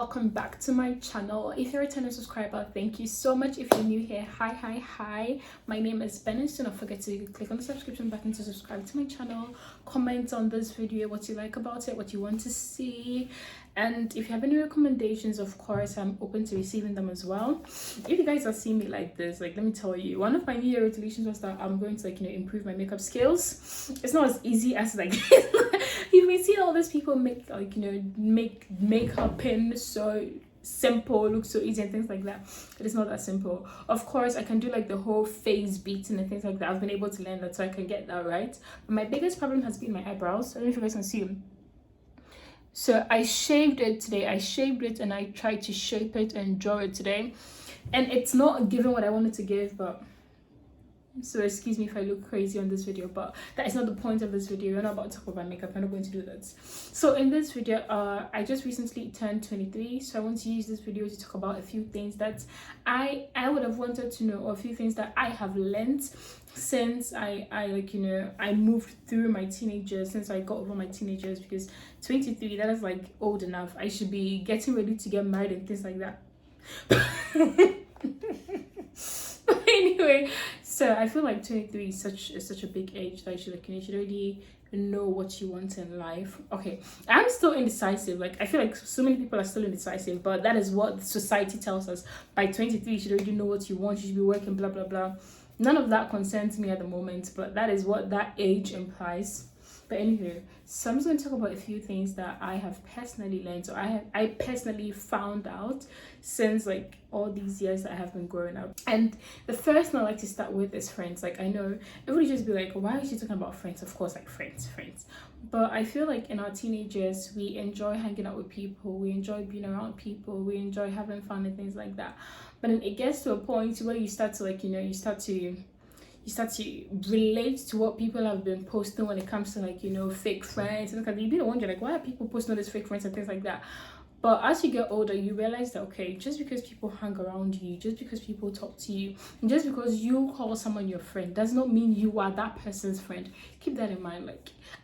welcome back to my channel. If you're a returning subscriber, thank you so much. If you're new here, hi. My name is Bernice. Do not forget to click on the subscription button to subscribe to my channel. Comment on this video what you like about it, what you want to see, and if you have any recommendations, of course I'm open to receiving them as well. If you guys are seeing me like this, let me tell you, one of my New Year resolutions was that I'm going to improve my makeup skills. It's not as easy as you've been seeing all these people make make makeup in so simple, look so easy and things like that. It is not that simple. Of course I can do the whole face beating and things like that. I've been able to learn that, so I can get that right. But my biggest problem has been my eyebrows. I don't know if you guys can see them. So I shaved it today. I shaved it and I tried to shape it and draw it today, and it's not giving what I wanted to give. But so excuse me if I look crazy on this video, but that is not the point of this video. We're not about to talk about makeup. I'm not going to do that. So in this video, I just recently turned 23, so I want to use this video to talk about a few things that I would have wanted to know, or a few things that I have learned since I moved through my teenagers, since I got over my teenagers, because 23, that is old enough. I should be getting ready to get married and things like that. Anyway, so I feel 23 is such a big age that you should already know what you want in life. Okay, I'm still indecisive. I feel so many people are still indecisive, but that is what society tells us. By 23 you should already know what you want, you should be working, blah blah blah. None of that concerns me at the moment, but that is what that age implies. But anyway, so I'm just going to talk about a few things that I have personally learned, so I personally found out since all these years that I have been growing up. And the first thing I like to start with is friends. I know everybody just be why is she talking about friends? Of course, friends. But I feel in our teenagers, we enjoy hanging out with people, we enjoy being around people, we enjoy having fun and things like that. But then it gets to a point where you start to you start to relate to what people have been posting when it comes to fake friends, and you'd be wondering why are people posting all these fake friends and things like that. But as you get older, you realize that just because people hang around you, just because people talk to you, and just because you call someone your friend, does not mean you are that person's friend. Keep that in mind.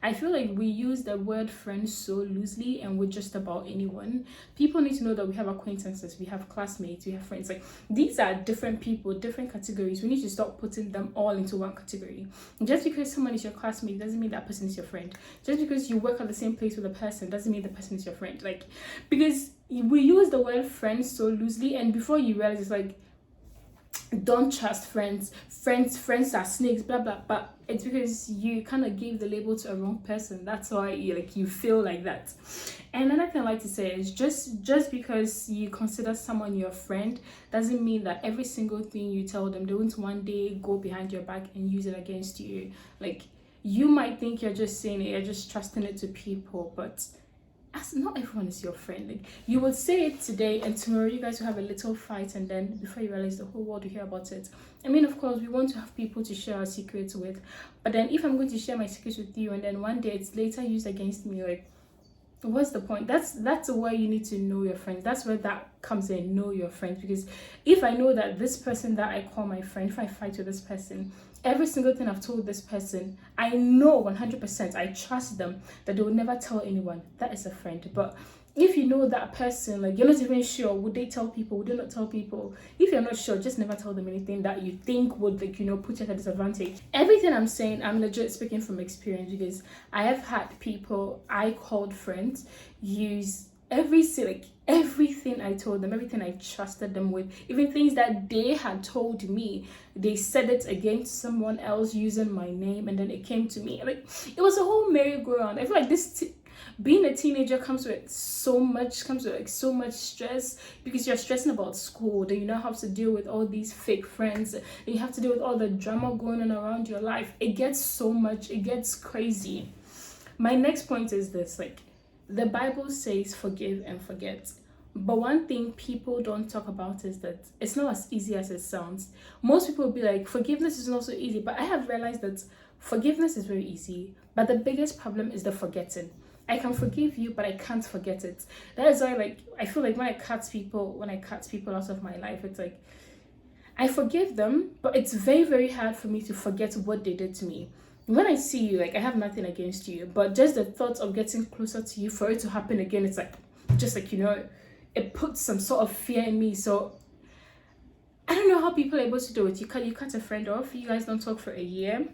I feel we use the word friend so loosely, and with just about anyone. People need to know that we have acquaintances, we have classmates, we have friends. These are different people, different categories. We need to stop putting them all into one category. And just because someone is your classmate doesn't mean that person is your friend. Just because you work at the same place with a person doesn't mean the person is your friend. Because we use the word friends so loosely, and before you realize, it's don't trust friends are snakes, blah blah. But it's because you kind of gave the label to a wrong person. That's why you feel like that. And another thing I like to say is just because you consider someone your friend doesn't mean that every single thing you tell them they won't one day go behind your back and use it against you. You might think you're just saying it, you're just trusting it to people, but not everyone is your friend. You will say it today, and tomorrow you guys will have a little fight, and then before you realize, the whole world will hear about it. I mean, of course we want to have people to share our secrets with, but then if I'm going to share my secrets with you and then one day it's later used against me, what's the point? That's where you need to know your friends. That's where that comes in, know your friends. Because if I know that this person that I call my friend, if I fight with this person, every single thing I've told this person, I know 100%, I trust them that they will never tell anyone, that is a friend. But if you know that person, you're not even sure, would they tell people, would they not tell people? If you're not sure, just never tell them anything that you think would put you at a disadvantage. Everything I'm saying, I'm legit speaking from experience, because I have had people I called friends use everything I told them, everything I trusted them with, even things that they had told me, they said it against someone else using my name, and then it came to me. It was a whole merry-go-round. I feel this being a teenager comes with so much stress, because you're stressing about school, then you now have to deal with all these fake friends, and you have to deal with all the drama going on around your life. It gets so much, it gets crazy. My next point is this: the Bible says forgive and forget. But one thing people don't talk about is that it's not as easy as it sounds. Most people will be forgiveness is not so easy, but I have realized that forgiveness is very easy, but the biggest problem is the forgetting. I can forgive you, but I can't forget it. That is why I feel when I cut people out of my life, it's I forgive them, but it's very, very hard for me to forget what they did to me. When I see you, I have nothing against you, but just the thought of getting closer to you, for it to happen again, it's just it puts some sort of fear in me. So I don't know how people are able to do it. You cut a friend off, you guys don't talk for a year,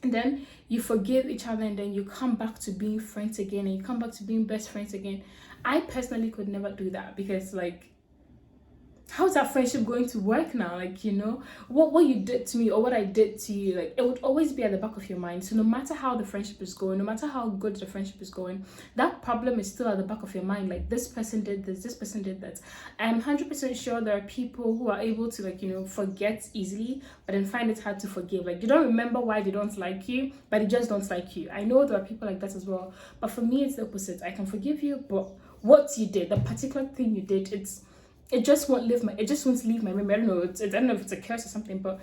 and then you forgive each other, and then you come back to being friends again, and you come back to being best friends again. I personally could never do that, because like, how's that friendship going to work now? Like, you know, what you did to me or what I did to you, like, it would always be at the back of your mind. So no matter how the friendship is going, no matter how good the friendship is going, that problem is still at the back of your mind. Like, this person did this person did that. I'm 100% sure there are people who are able to, like, you know, forget easily, but then find it hard to forgive. Like, you don't remember why they don't like you, but they just don't like you. I know there are people like that as well, but for me it's the opposite. I can forgive you, but what you did, the particular thing you did, it just won't leave my memory. I don't know. I don't know if it's a curse or something, but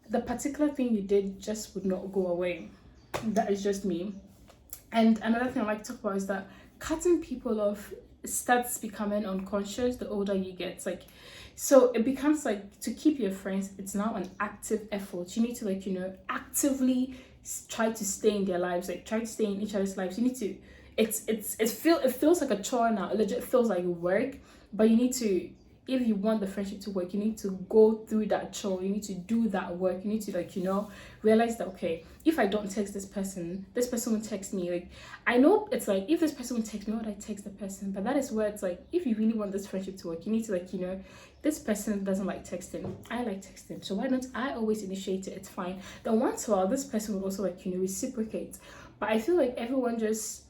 the particular thing you did just would not go away. That is just me. And another thing I like to talk about is that cutting people off starts becoming unconscious the older you get. Like, so it becomes like, to keep your friends, it's now an active effort. You need to, like, you know, actively try to stay in their lives, like try to stay in each other's lives. You need to. It feels like a chore now. It legit feels like work. But you need to, if you want the friendship to work, you need to go through that chore. You need to do that work. You need to, like, you know, realize that, okay, if I don't text this person will text me. Like, I know it's like, if this person will text me, why would I text the person? But that is where it's like, if you really want this friendship to work, you need to, like, you know, this person doesn't like texting. I like texting. So why don't I always initiate it? It's fine. Then once in a while, this person will also, like, you know, reciprocate. But I feel like everyone just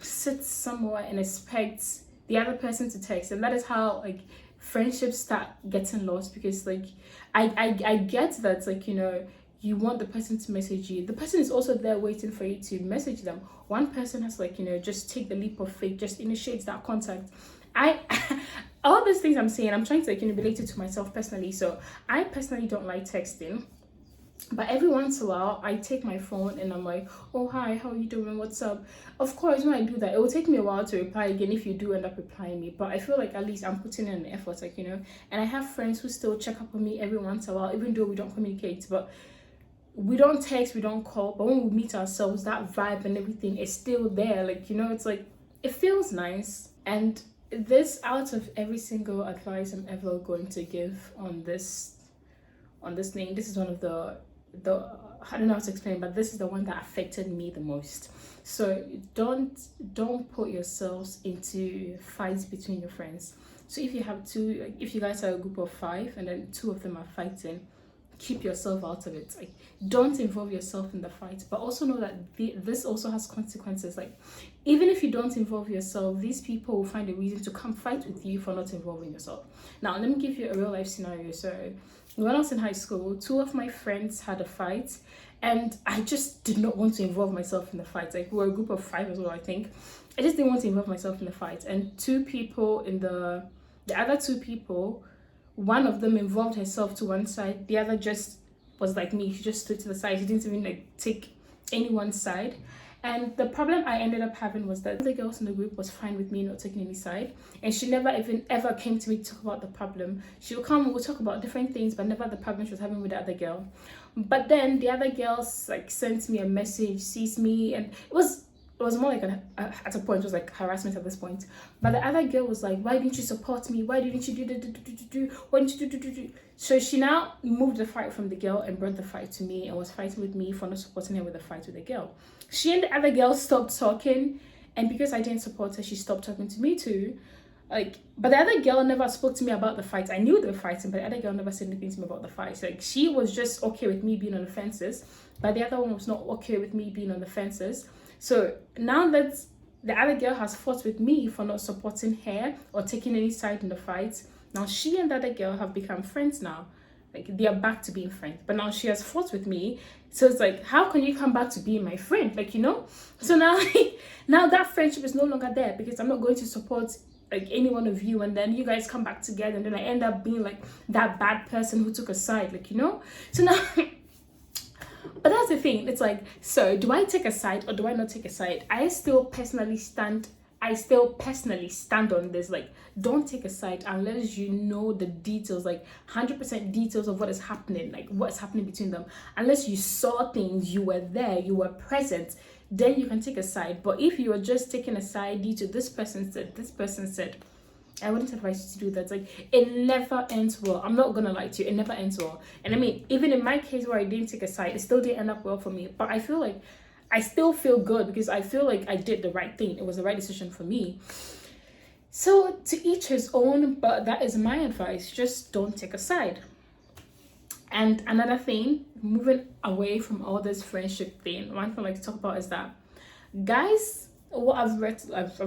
sits somewhere and expects the other person to text, and that is how, like, friendships start getting lost. Because, like, I get that, like, you know, you want the person to message you. The person is also there waiting for you to message them. One person has, like, you know, just take the leap of faith, just initiates that contact. All these things I'm saying, I'm trying to, like, you know, relate it to myself personally. So I personally don't like texting. But every once in a while, I take my phone and I'm like, oh, hi, how are you doing? What's up? Of course, when I do that, it will take me a while to reply again if you do end up replying me. But I feel like at least I'm putting in an effort, like, you know. And I have friends who still check up on me every once in a while, even though we don't communicate. But we don't text, we don't call. But when we meet ourselves, that vibe and everything is still there. Like, you know, it's like, it feels nice. And this, out of every single advice I'm ever going to give on this thing, this is one of the I don't know how to explain, but this is the one that affected me the most. So don't put yourselves into fights between your friends. So if you have two, if you guys are a group of 5 and then 2 of them are fighting, keep yourself out of it. Like, don't involve yourself in the fight. But also know that this also has consequences. Like, even if you don't involve yourself, these people will find a reason to come fight with you for not involving yourself. Now, let me give you a real life scenario. So when I was in high school, 2 of my friends had a fight, and I just did not want to involve myself in the fight. Like, we were a group of 5 as well, I think. I just didn't want to involve myself in the fight. And 2 people in the other 2 people, one of them involved herself to one side, the other just was like me. She just stood to the side. She didn't even, like, take anyone's side. And the problem I ended up having was that the girls in the group was fine with me not taking any side, and she never even ever came to me to talk about the problem. She would come, we'll talk about different things, but never the problem she was having with the other girl. But then the other girls, like, sent me a message, sees me, and it was more like at a point it was like harassment at this point. But the other girl was like, why didn't you support me? Why didn't you do? Why didn't you do? So she now moved the fight from the girl and brought the fight to me and was fighting with me for not supporting her with the fight with the girl. She and the other girl stopped talking, and because I didn't support her, she stopped talking to me too. Like, but the other girl never spoke to me about the fight. I knew they were fighting, but the other girl never said anything to me about the fight. Like, she was just okay with me being on the fences, but the other one was not okay with me being on the fences. So now that the other girl has fought with me for not supporting her or taking any side in the fight, now she and the other girl have become friends now. Like, they are back to being friends. But now she has fought with me. So it's like, how can you come back to being my friend? Like, you know? So now, now that friendship is no longer there, because I'm not going to support, like, any one of you, and then you guys come back together, and then I end up being like that bad person who took a side, like, you know? So now... But that's the thing. It's like, so do I take a side or do I not take a side? I still personally stand on this. Like, don't take a side unless you know the details, like 100% details of what is happening, like what's happening between them. Unless you saw things, you were there, you were present, then you can take a side. But if you are just taking a side due to this person said, I wouldn't advise you to do that. Like, it never ends well. I'm not gonna lie to you, it never ends well. And I mean, even in my case where I didn't take a side, it still didn't end up well for me. But I feel like I still feel good because I feel like I did the right thing. It was the right decision for me. So to each his own, but that is my advice. Just don't take a side. And another thing, moving away from all this friendship thing, one thing I like to talk about is that guys, what I've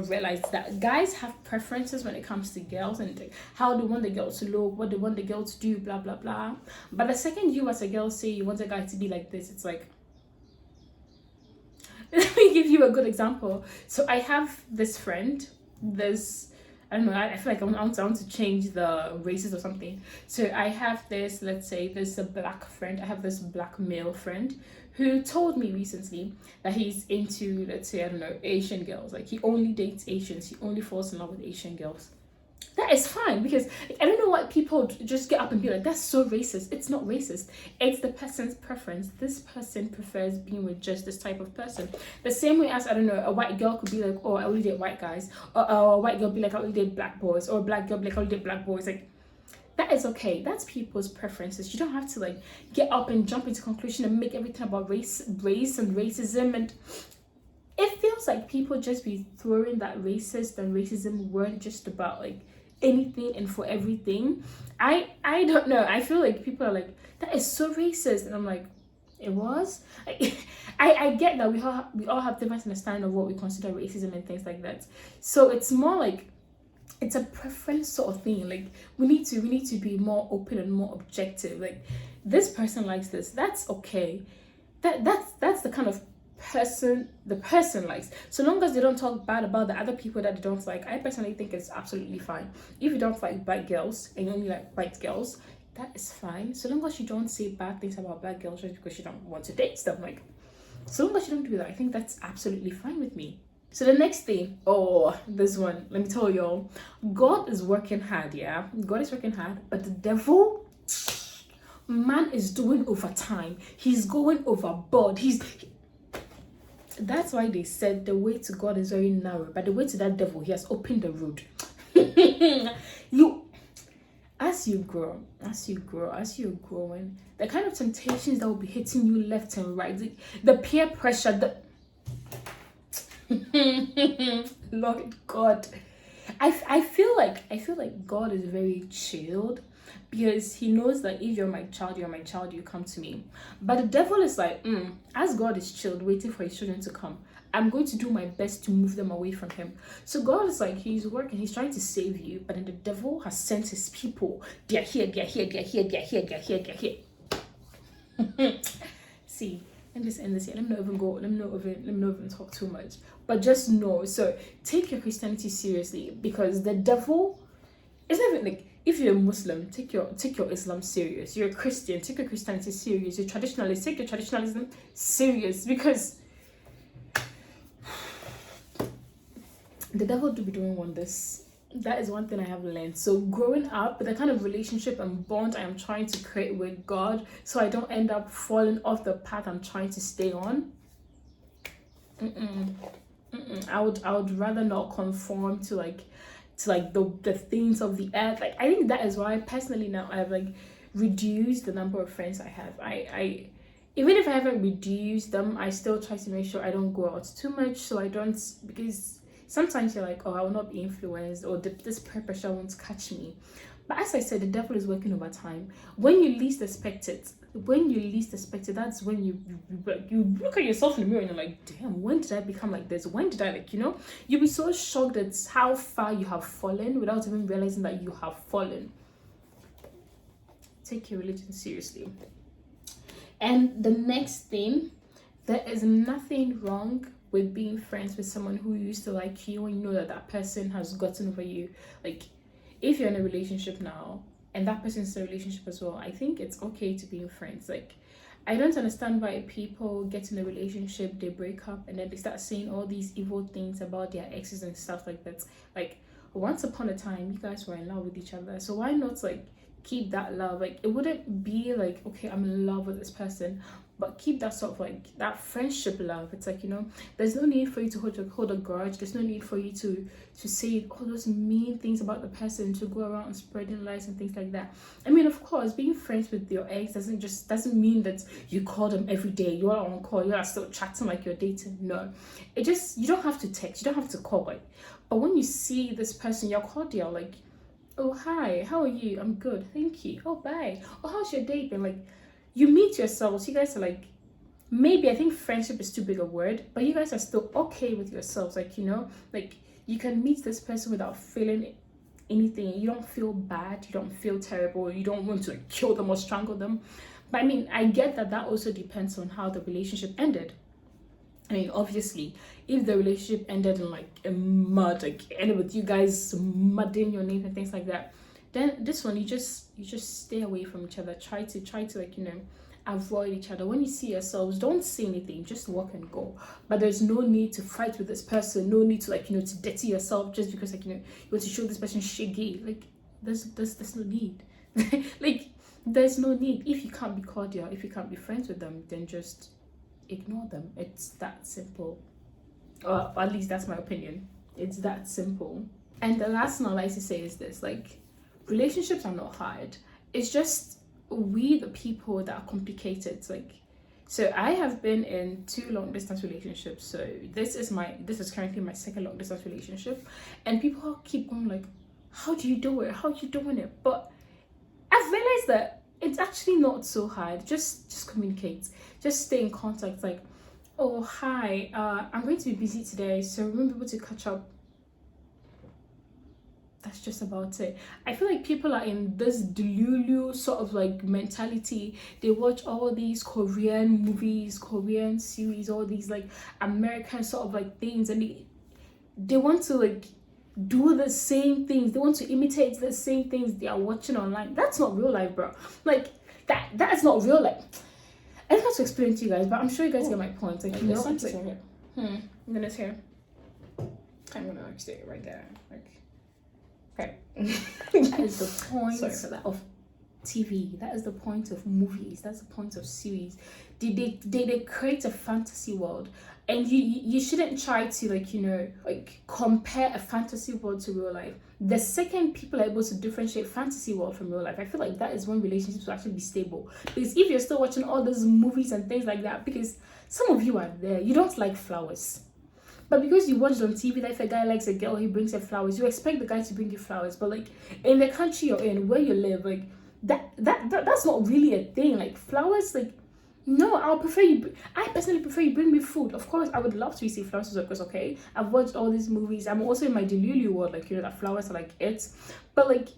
realized that guys have preferences when it comes to girls and how they want the girl to look, what they want the girl to do, blah blah blah. But the second you as a girl say you want a guy to be like this, it's like, let me give you a good example. So I have this friend, I don't know, I feel like I want to change the races or something. So I have this, let's say there's a black friend, I have this black male friend who told me recently that he's into, let's say, I don't know, Asian girls. Like, he only dates Asians, he only falls in love with Asian girls. That is fine, because I don't know why people just get up and be like, that's so racist. It's not racist. It's the person's preference. This person prefers being with just this type of person. The same way as, I don't know, a white girl could be like, oh, I only date white guys. Or a white girl be like, I only date black boys. Or a black girl be like, I only date black boys. Like, that is okay. That's people's preferences. You don't have to like get up and jump into conclusion and make everything about race and racism. And it feels like people just be throwing that racist and racism word just about like anything and for everything. I don't know. I feel like people are like, that is so racist, and I'm like, it was. I get that we all have different understanding of what we consider racism and things like that. So it's more like, it's a preference sort of thing. Like, we need to be more open and more objective. Like, this person likes this, that's okay. That's the kind of person the person likes. So long as they don't talk bad about the other people that they don't like, I personally think it's absolutely fine. If you don't like black girls and you only like white girls, that is fine. So long as you don't say bad things about black girls just because you don't want to date them. Like, so long as you don't do that, I think that's absolutely fine with me. So the next thing, oh, this one, let me tell y'all, God is working hard, yeah? God is working hard, but the devil, man, is doing overtime. He's going overboard. That's why they said the way to God is very narrow, but the way to that devil, he has opened the road. As you're growing, the kind of temptations that will be hitting you left and right, the peer pressure, Lord God, I feel like God is very chilled, because he knows that if you're my child, you come to me. But the devil is like, as God is chilled, waiting for his children to come, I'm going to do my best to move them away from him. So God is like, he's working, he's trying to save you, but then the devil has sent his people. They're here. See, let me just end this here. Let me not even talk too much. But just know, so take your Christianity seriously, because the devil, it's not even like, if you're a Muslim, take your Islam serious. You're a Christian, take your Christianity serious. You're traditionalist, take your traditionalism serious, because the devil do be doing wonders. That is one thing I have learned. So growing up, the kind of relationship and bond I am trying to create with God, so I don't end up falling off the path I'm trying to stay on. I would rather not conform to the things of the earth. Like, I think that is why personally now I've like reduced the number of friends I have. I even if I haven't reduced them, I still try to make sure I don't go out too much, so I don't, because sometimes you're like, oh, I will not be influenced, or this peer pressure won't catch me. But as I said, the devil is working overtime. When you least expect it, that's when you look at yourself in the mirror and you're like, damn, when did I become like this? When did I, like, you'll be so shocked at how far you have fallen without even realizing that you have fallen. Take your religion seriously. And the next thing, there is nothing wrong with being friends with someone who used to like you, and you know that person has gotten over you. Like, if you're in a relationship now and that person's in a relationship as well, I think it's okay to be friends. Like, I don't understand why people get in a relationship, they break up, and then they start saying all these evil things about their exes and stuff like that. Like, once upon a time, you guys were in love with each other, so why not like keep that love. Like, it wouldn't be like, okay, I'm in love with this person, but keep that sort of like that friendship love. It's like, you know, there's no need for you to hold a grudge. There's no need for you to say all those mean things about the person, to go around spreading lies and things like that. I mean, of course, being friends with your ex doesn't mean that you call them every day, you are on call, you are still chatting like you're dating. No, it just, you don't have to text, you don't have to call. Like, but when you see this person, you're cordial. Like, oh hi, how are you? I'm good, thank you. Oh, bye. Oh, how's your day been? Like, you meet yourselves, you guys are like, maybe, I think friendship is too big a word, but you guys are still okay with yourselves. Like, you know, like, you can meet this person without feeling anything. You don't feel bad, you don't feel terrible, you don't want to like kill them or strangle them. But I mean, I get that also depends on how the relationship ended. I mean, obviously, if the relationship ended in like a mud, like ended with you guys mudding your name and things like that, then this one, you just stay away from each other. Try to like, you know, avoid each other. When you see yourselves, don't say anything, just walk and go. But there's no need to fight with this person, no need to like, you know, to dirty yourself just because like, you know, you want to show this person shiggy. Like, there's no need. Like, there's no need. If you can't be cordial, if you can't be friends with them, then just ignore them. It's that simple. Or at least that's my opinion. It's that simple. And the last thing I like to say is this, like, relationships are not hard. It's just we the people that are complicated. Like, so I have been in 2 long distance relationships. So this is currently my 2nd long distance relationship, and people keep going like, how do you do it? How are you doing it? But I've realized that it's actually not so hard. Just communicate. Just stay in contact. Like, oh hi, I'm going to be busy today, so remember to catch up. That's just about it. I feel like people are in this delulu sort of like mentality. They watch all these Korean movies, Korean series, all these like American sort of like things, and they want to like do the same things. They want to imitate the same things they are watching online. That's not real life, bro. Like, that is not real life. I don't have to explain to you guys, but I'm sure you guys get my point. Like, you know, it's like, then it's here. I'm gonna like stay right there. Like, okay. That is the point of TV. That is the point of movies. That's the point of series. They create a fantasy world, and you shouldn't try to like, you know, like compare a fantasy world to real life. The second people are able to differentiate fantasy world from real life, I feel like that is when relationships will actually be stable. Because if you're still watching all those movies and things like that, because some of you are there, you don't like flowers, but because you watched on TV that if a guy likes a girl, he brings her flowers, you expect the guy to bring you flowers. But like in the country you're in, where you live, like that's not really a thing. Like flowers, like, no, I personally prefer you bring me food. Of course, I would love to receive flowers because, okay, I've watched all these movies. I'm also in my delulu world, like, you know, that flowers are like it. But like,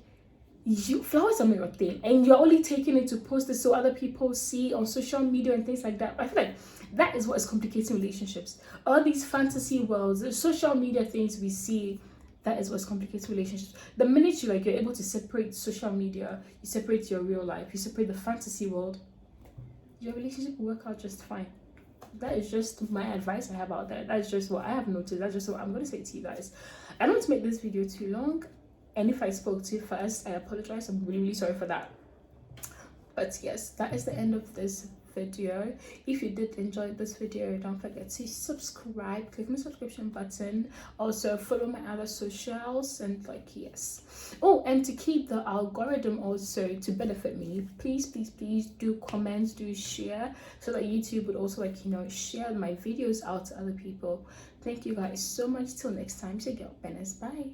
flowers are not your thing, and you're only taking it to post it so other people see on social media and things like that. I feel like that is what is complicating relationships. All these fantasy worlds, the social media things we see, that is what's complicating relationships. The minute you're able to separate social media, you separate your real life, you separate the fantasy world, your relationship will work out just fine. That is just my advice I have out there. That's just what I have noticed. That's just what I'm going to say to you guys. I don't want to make this video too long, and if I spoke too fast, I apologize. I'm really sorry for that. But yes, that is the end of this video. If you did enjoy this video, don't forget to subscribe, click the subscription button, also follow my other socials, and like, yes. Oh, and to keep the algorithm also to benefit me, please do comment, do share, so that YouTube would also like, you know, share my videos out to other people. Thank you guys so much. Till next time, it's your girl Bernice. Bye.